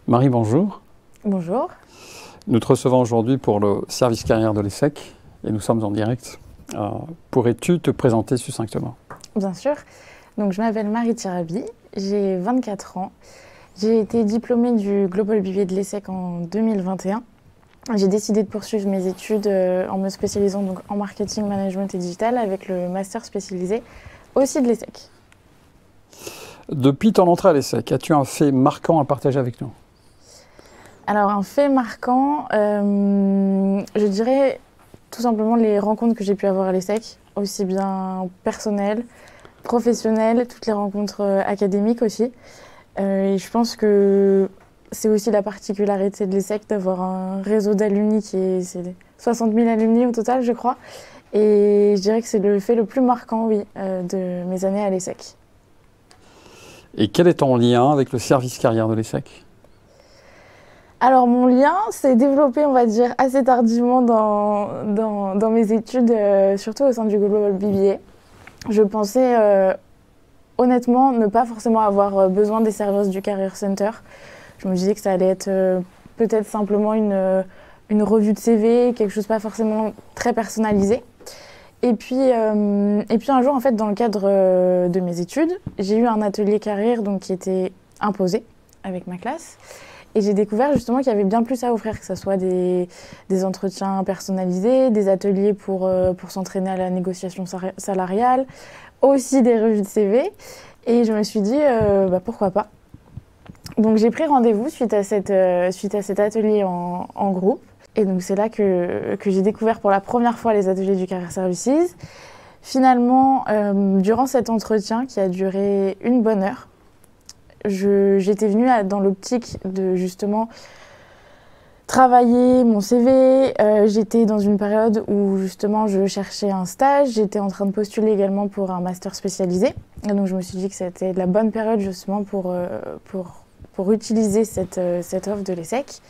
Marie, bonjour. Bonjour. Nous te recevons aujourd'hui pour le service carrière de l'ESSEC et nous sommes en direct. Pourrais-tu te présenter succinctement? Bien sûr. Donc, je m'appelle Marie Tirabi, j'ai 24 ans. J'ai été diplômée du Global BBA de l'ESSEC en 2021. J'ai décidé de poursuivre mes études en me spécialisant donc en marketing, management et digital avec le master spécialisé aussi de l'ESSEC. Depuis ton entrée à l'ESSEC, as-tu un fait marquant à partager avec nous? Alors, un fait marquant, je dirais tout simplement les rencontres que j'ai pu avoir à l'ESSEC, aussi bien personnelles, professionnelles, toutes les rencontres académiques aussi. Et je pense que c'est aussi la particularité de l'ESSEC d'avoir un réseau d'alumni c'est 60 000 alumni au total, je crois. Et je dirais que c'est le fait le plus marquant, oui, de mes années à l'ESSEC. Et quel est ton lien avec le service carrière de l'ESSEC? Alors, mon lien s'est développé, on va dire, assez tardivement dans mes études, surtout au sein du Global BBA. Je pensais honnêtement ne pas forcément avoir besoin des services du Career Center. Je me disais que ça allait être peut-être simplement une revue de CV, quelque chose pas forcément très personnalisé. Et puis un jour, en fait, dans le cadre de mes études, j'ai eu un atelier carrière donc, qui était imposé avec ma classe. Et j'ai découvert justement qu'il y avait bien plus à offrir, que ce soit des entretiens personnalisés, des ateliers pour s'entraîner à la négociation salariale, aussi des revues de CV. Et je me suis dit, pourquoi pas. Donc j'ai pris rendez-vous suite à cet atelier en groupe. Et donc c'est là que j'ai découvert pour la première fois les ateliers du Career Services. Finalement, durant cet entretien qui a duré une bonne heure, j'étais venue dans l'optique de justement travailler mon CV. J'étais dans une période où justement je cherchais un stage. J'étais en train de postuler également pour un master spécialisé. Et donc je me suis dit que c'était la bonne période justement pour utiliser cette offre de l'ESSEC.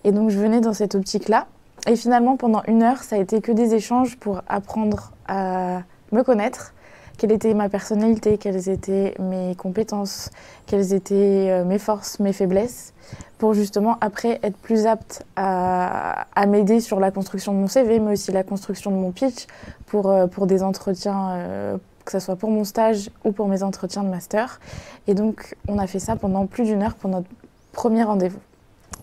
Et donc je venais dans cette optique-là. Et finalement pendant une heure, ça a été que des échanges pour apprendre à me connaître. Quelle était ma personnalité, quelles étaient mes compétences, quelles étaient mes forces, mes faiblesses, pour justement après être plus apte à m'aider sur la construction de mon CV, mais aussi la construction de mon pitch pour des entretiens, que ce soit pour mon stage ou pour mes entretiens de master. Et donc on a fait ça pendant plus d'une heure pour notre premier rendez-vous,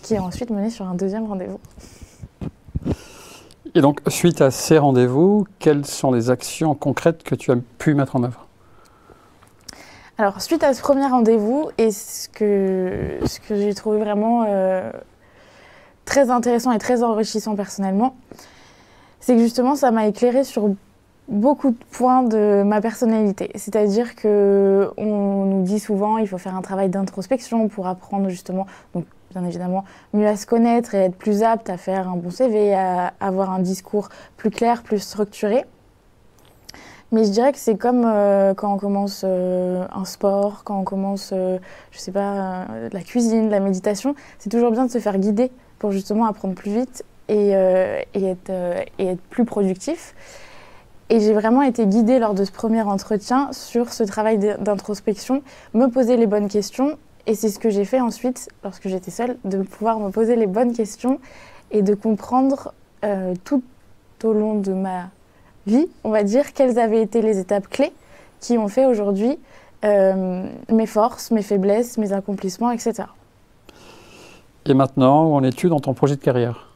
qui a ensuite mené sur un deuxième rendez-vous. Et donc, suite à ces rendez-vous, quelles sont les actions concrètes que tu as pu mettre en œuvre? Alors, suite à ce premier rendez-vous, et ce que j'ai trouvé vraiment très intéressant et très enrichissant personnellement, c'est que justement, ça m'a éclairé sur beaucoup de points de ma personnalité. C'est-à-dire qu'on nous dit souvent qu'il faut faire un travail d'introspection pour apprendre justement, donc bien évidemment, mieux à se connaître et être plus apte à faire un bon CV, à avoir un discours plus clair, plus structuré. Mais je dirais que c'est comme quand on commence un sport, quand on commence, je sais pas, la cuisine, la méditation. C'est toujours bien de se faire guider pour justement apprendre plus vite et être plus productif. Et j'ai vraiment été guidée lors de ce premier entretien sur ce travail d'introspection, me poser les bonnes questions. Et c'est ce que j'ai fait ensuite, lorsque j'étais seule, de pouvoir me poser les bonnes questions et de comprendre tout au long de ma vie, on va dire, quelles avaient été les étapes clés qui ont fait aujourd'hui mes forces, mes faiblesses, mes accomplissements, etc. Et maintenant, où en es-tu dans ton projet de carrière?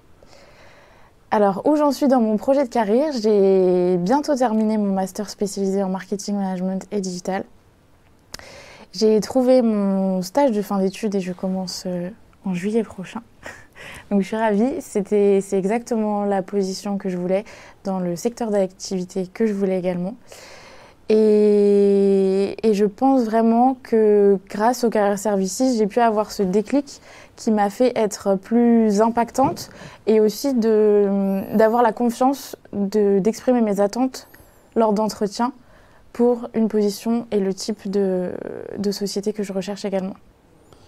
Alors, où j'en suis dans mon projet de carrière, j'ai bientôt terminé mon master spécialisé en marketing, management et digital. J'ai trouvé mon stage de fin d'études et je commence en juillet prochain. Donc je suis ravie, c'est exactement la position que je voulais, dans le secteur d'activité que je voulais également. Et je pense vraiment que grâce au Career Services, j'ai pu avoir ce déclic qui m'a fait être plus impactante et aussi d'avoir la confiance d'exprimer mes attentes lors d'entretiens pour une position et le type de société que je recherche également.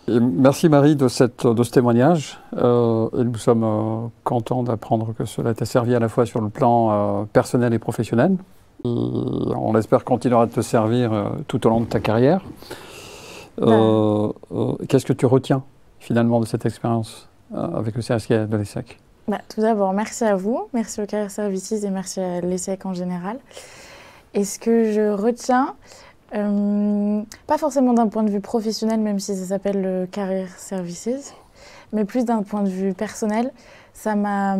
Et merci Marie de ce témoignage. Et nous sommes contents d'apprendre que cela t'a servi à la fois sur le plan personnel et professionnel. Et on espère continuera de te servir tout au long de ta carrière. Qu'est-ce que tu retiens finalement de cette expérience avec le service carrière de l'ESSEC? Tout d'abord, merci à vous, merci au Career Services et merci à l'ESSEC en général. Et ce que je retiens, pas forcément d'un point de vue professionnel, même si ça s'appelle le Career Services, mais plus d'un point de vue personnel, ça m'a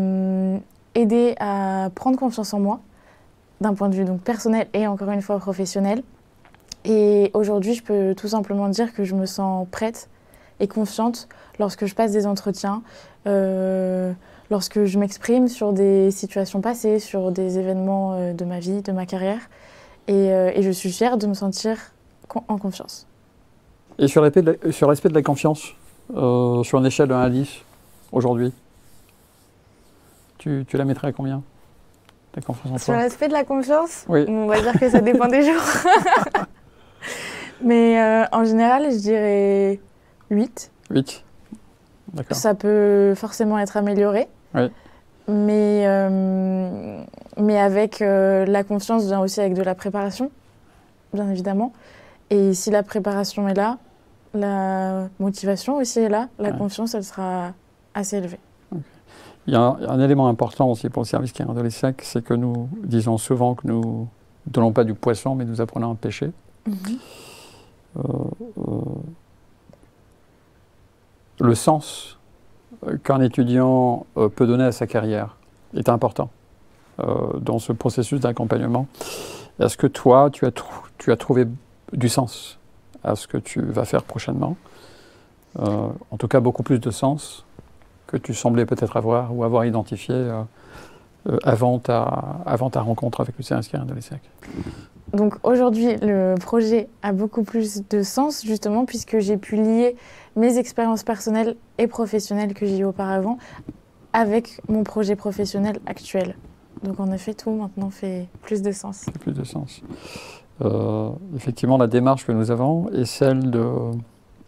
aidé à prendre confiance en moi, d'un point de vue donc personnel et encore une fois professionnel. Et aujourd'hui, je peux tout simplement dire que je me sens prête et confiante lorsque je passe des entretiens, lorsque je m'exprime sur des situations passées, sur des événements de ma vie, de ma carrière. Et je suis fière de me sentir en confiance. Et sur l'aspect de la confiance, sur une échelle de 1 à 10, aujourd'hui, tu la mettrais à combien, ta confiance en toi? Sur l'aspect de la confiance, oui. On va dire que ça dépend des jours. Mais en général, je dirais 8. 8. D'accord. Ça peut forcément être amélioré. Oui. Mais avec la confiance vient aussi avec de la préparation, bien évidemment. Et si la préparation est là, la motivation aussi est là, la confiance, elle sera assez élevée. Okay. Il y a un élément important aussi pour le service carrière de l'ESSEC, c'est que nous disons souvent que nous ne donnons pas du poisson, mais nous apprenons à pêcher. Le sens qu'un étudiant peut donner à sa carrière est important dans ce processus d'accompagnement. Est-ce que toi, tu as trouvé du sens à ce que tu vas faire prochainement? En tout cas, beaucoup plus de sens que tu semblais peut-être avoir ou avoir identifié avant ta rencontre avec le service carrière de l'ESSEC. Donc aujourd'hui, le projet a beaucoup plus de sens, justement, puisque j'ai pu lier mes expériences personnelles et professionnelles que j'ai eues auparavant avec mon projet professionnel actuel. Donc en effet, tout maintenant fait plus de sens. Plus de sens. Effectivement, la démarche que nous avons est celle de...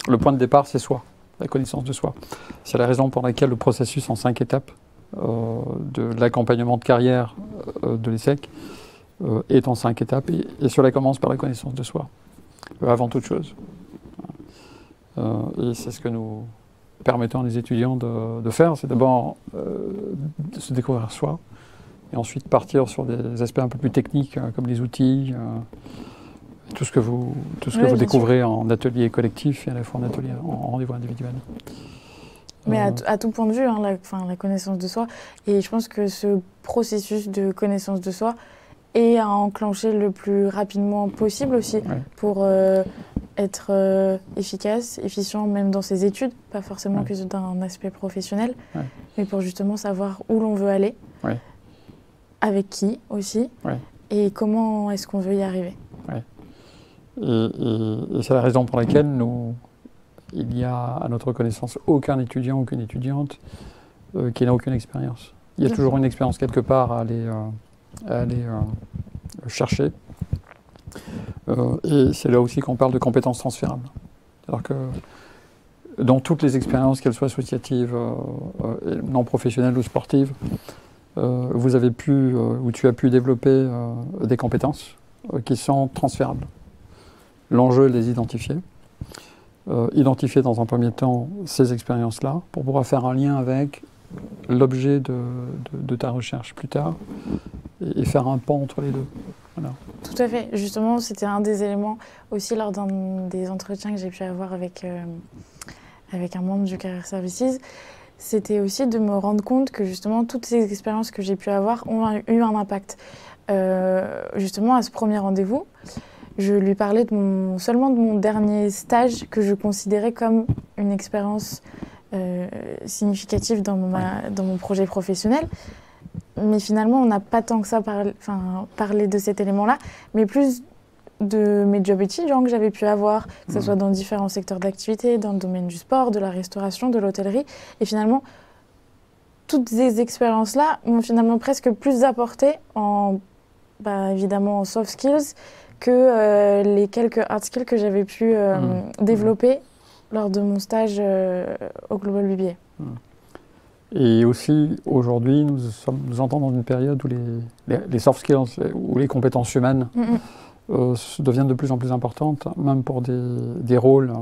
Le point de départ, c'est soi, la connaissance de soi. C'est la raison pour laquelle le processus en 5 étapes de l'accompagnement de carrière de l'ESSEC est en 5 étapes et cela commence par la connaissance de soi, avant toute chose. Et c'est ce que nous permettons aux étudiants de faire, c'est d'abord de se découvrir soi, et ensuite partir sur des aspects un peu plus techniques, comme les outils, tout ce que vous découvrez en atelier collectif et à la fois en atelier, en rendez-vous individuel. Mais à tout point de vue, hein, la connaissance de soi. Et je pense que ce processus de connaissance de soi est à enclencher le plus rapidement possible aussi pour être efficace, efficient même dans ses études, pas forcément que d'un aspect professionnel, mais pour justement savoir où l'on veut aller, avec qui aussi, et comment est-ce qu'on veut y arriver. Et c'est la raison pour laquelle il n'y a à notre connaissance aucun étudiant, aucune étudiante qui n'a aucune expérience. Il y a toujours une expérience quelque part à aller chercher. Et c'est là aussi qu'on parle de compétences transférables. Alors que dans toutes les expériences, qu'elles soient associatives, non professionnelles ou sportives, vous avez pu, ou tu as pu développer des compétences qui sont transférables. L'enjeu est de les identifier. Identifier dans un premier temps ces expériences-là pour pouvoir faire un lien avec l'objet de ta recherche plus tard et faire un pont entre les deux. Voilà. Tout à fait. Justement, c'était un des éléments aussi lors d'un des entretiens que j'ai pu avoir avec un membre du Career Services. C'était aussi de me rendre compte que justement toutes ces expériences que j'ai pu avoir ont eu un impact. Justement, à ce premier rendez-vous, je lui parlais seulement de mon dernier stage que je considérais comme une expérience significative dans mon projet professionnel. Mais finalement, on n'a pas tant que ça parlé de cet élément-là, mais plus de mes jobs étudiants que j'avais pu avoir, que ce soit dans différents secteurs d'activité, dans le domaine du sport, de la restauration, de l'hôtellerie. Et finalement, toutes ces expériences-là m'ont finalement presque plus apporté évidemment en soft skills que les quelques hard skills que j'avais pu développer lors de mon stage au Global BBA. Et aussi, aujourd'hui, nous entrons dans une période où les soft skills, ou les compétences humaines, deviennent de plus en plus importantes, même pour des rôles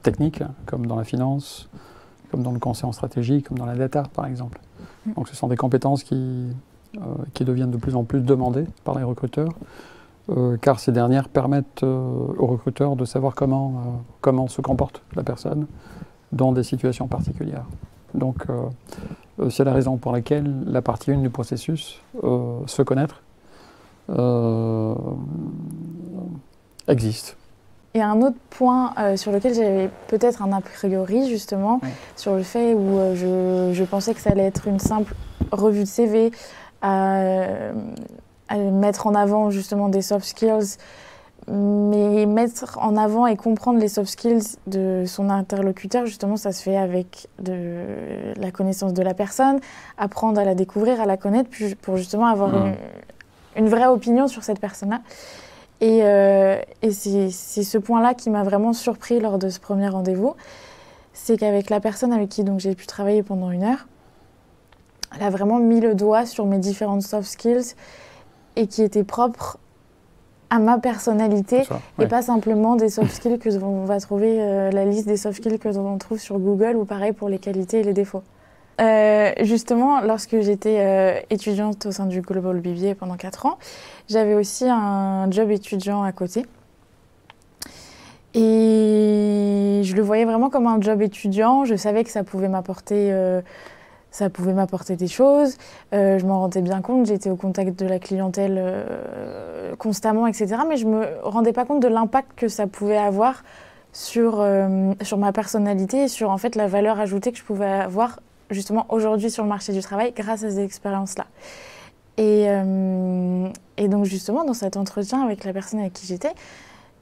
techniques, comme dans la finance, comme dans le conseil en stratégie, comme dans la data, par exemple. Donc ce sont des compétences qui deviennent de plus en plus demandées par les recruteurs, car ces dernières permettent aux recruteurs de savoir comment se comporte la personne dans des situations particulières. Donc c'est la raison pour laquelle la partie 1 du processus, se connaître, existe. Et un autre point sur lequel j'avais peut-être un a priori, justement, sur le fait où je pensais que ça allait être une simple revue de CV, à mettre en avant justement des soft skills, mais mettre en avant et comprendre les soft skills de son interlocuteur, justement, ça se fait avec la connaissance de la personne, apprendre à la découvrir, à la connaître, pour justement avoir une vraie opinion sur cette personne-là. Et c'est ce point-là qui m'a vraiment surpris lors de ce premier rendez-vous. C'est qu'avec la personne avec qui j'ai pu travailler pendant 1 heure, elle a vraiment mis le doigt sur mes différentes soft skills et qui étaient propres à ma personnalité et pas simplement des soft skills que on va trouver, la liste des soft skills que l'on trouve sur Google ou pareil pour les qualités et les défauts. Justement, lorsque j'étais étudiante au sein du Global BBA pendant 4 ans, j'avais aussi un job étudiant à côté. Et je le voyais vraiment comme un job étudiant. Je savais que ça pouvait m'apporter des choses. Je m'en rendais bien compte. J'étais au contact de la clientèle constamment, etc. Mais je ne me rendais pas compte de l'impact que ça pouvait avoir sur ma personnalité et sur en fait, la valeur ajoutée que je pouvais avoir justement aujourd'hui sur le marché du travail grâce à ces expériences-là. Et donc justement, dans cet entretien avec la personne avec qui j'étais,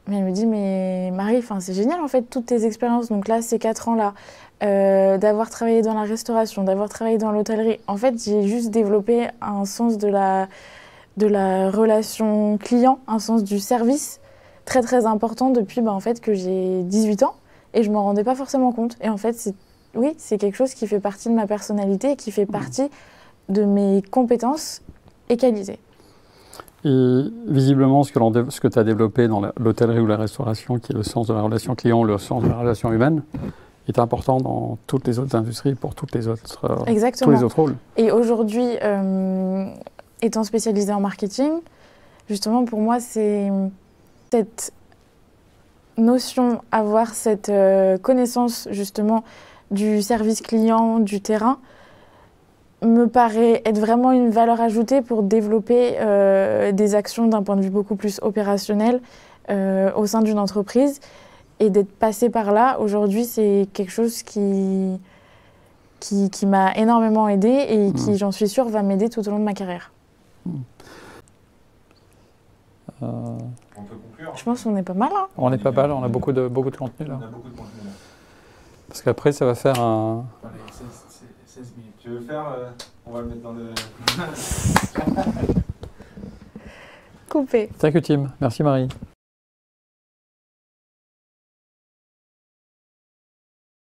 elle me dit « Mais Marie, c'est génial en fait, toutes tes expériences, donc là, ces 4 ans-là, d'avoir travaillé dans la restauration, d'avoir travaillé dans l'hôtellerie. En fait, j'ai juste développé un sens de la relation client, un sens du service très très important depuis en fait, que j'ai 18 ans et je ne m'en rendais pas forcément compte. Et en fait, c'est quelque chose qui fait partie de ma personnalité et qui fait partie de mes compétences et qualités. Et visiblement, ce que tu as développé dans l'hôtellerie ou la restauration, qui est le sens de la relation client, le sens de la relation humaine, est important dans toutes les autres industries, pour tous les autres rôles. Et aujourd'hui, étant spécialisée en marketing, justement pour moi, c'est cette notion, avoir cette connaissance justement du service client, du terrain, me paraît être vraiment une valeur ajoutée pour développer des actions d'un point de vue beaucoup plus opérationnel au sein d'une entreprise. Et d'être passée par là, aujourd'hui, c'est quelque chose qui m'a énormément aidée et qui, j'en suis sûre, va m'aider tout au long de ma carrière. On peut conclure. Je pense qu'on est pas mal. Hein. On est pas mal, on a beaucoup de contenu là. On a beaucoup de contenu là. Parce qu'après, ça va faire un... Allez, 16 minutes. Tu veux le faire on va le mettre dans le... Coupé. Thank you, Tim. Merci, Marie.